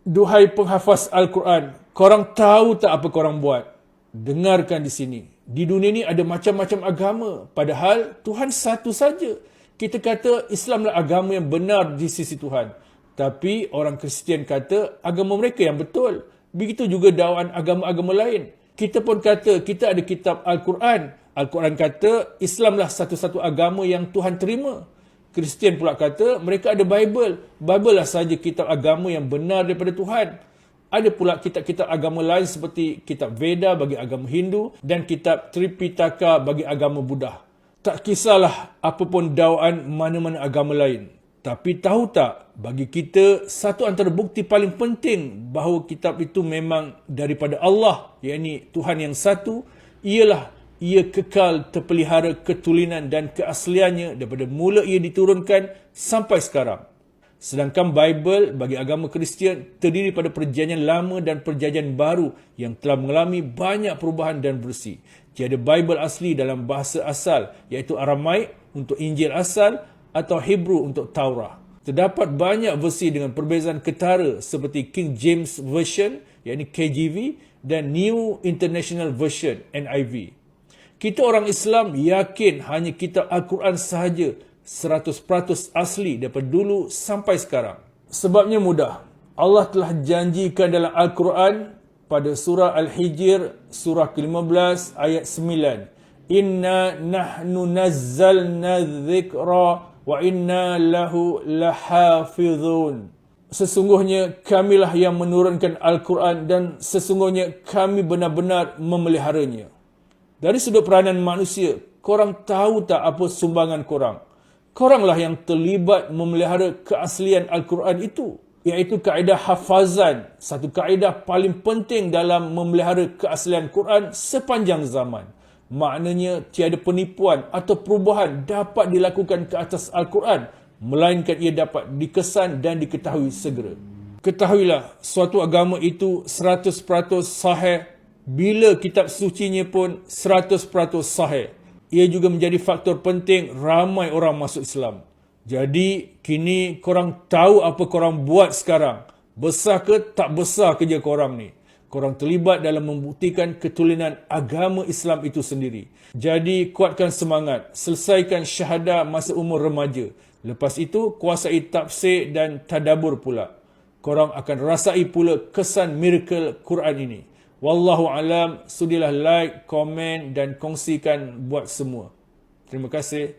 Duhai penghafaz Al-Quran, korang tahu tak apa korang buat? Dengarkan di sini. Di dunia ni ada macam-macam agama. Padahal Tuhan satu saja. Kita kata Islamlah agama yang benar di sisi Tuhan. Tapi orang Kristian kata agama mereka yang betul. Begitu juga dakwaan agama-agama lain. Kita pun kata kita ada kitab Al-Quran. Al-Quran kata Islamlah satu-satu agama yang Tuhan terima. Kristian pula kata mereka ada Bible. Bible lah sahaja kitab agama yang benar daripada Tuhan. Ada pula kitab-kitab agama lain seperti kitab Veda bagi agama Hindu dan kitab Tripitaka bagi agama Buddha. Tak kisahlah apapun dakwaan mana-mana agama lain. Tapi tahu tak, bagi kita satu antara bukti paling penting bahawa kitab itu memang daripada Allah, iaitu Tuhan yang satu, ialah ia kekal terpelihara ketulinan dan keasliannya daripada mula ia diturunkan sampai sekarang. Sedangkan Bible bagi agama Kristian terdiri pada perjanjian lama dan perjanjian baru yang telah mengalami banyak perubahan dan bersih. Tiada Bible asli dalam bahasa asal iaitu Aramaik untuk Injil asal atau Hebrew untuk Taurah. Terdapat banyak versi dengan perbezaan ketara seperti King James Version iaitu KJV dan New International Version NIV. Kita orang Islam yakin hanya kitab Al-Quran sahaja 100% asli daripada dulu sampai sekarang. Sebabnya mudah. Allah telah janjikan dalam Al-Quran pada surah Al-Hijr, surah ke-15 ayat 9. Inna nahnu nazzalna dzikra wa inna lahu lahafizun. Sesungguhnya kamilah yang menurunkan Al-Quran dan sesungguhnya kami benar-benar memeliharanya. Dari sudut peranan manusia, korang tahu tak apa sumbangan korang? Koranglah yang terlibat memelihara keaslian Al-Quran itu, iaitu kaedah hafazan, satu kaedah paling penting dalam memelihara keaslian Quran sepanjang zaman. Maknanya tiada penipuan atau perubahan dapat dilakukan ke atas Al-Quran, melainkan ia dapat dikesan dan diketahui segera. Ketahuilah, suatu agama itu 100% sahih bila kitab sucinya pun 100% sahih. Ia juga menjadi faktor penting ramai orang masuk Islam. Jadi, kini korang tahu apa korang buat sekarang. Besar ke tak besar kerja korang ni. Korang terlibat dalam membuktikan ketulinan agama Islam itu sendiri. Jadi, kuatkan semangat. Selesaikan syahadah masa umur remaja. Lepas itu, kuasai tafsir dan tadabbur pula. Korang akan rasai pula kesan miracle Quran ini. Wallahu alam, sudilah like, komen dan kongsikan buat semua. Terima kasih.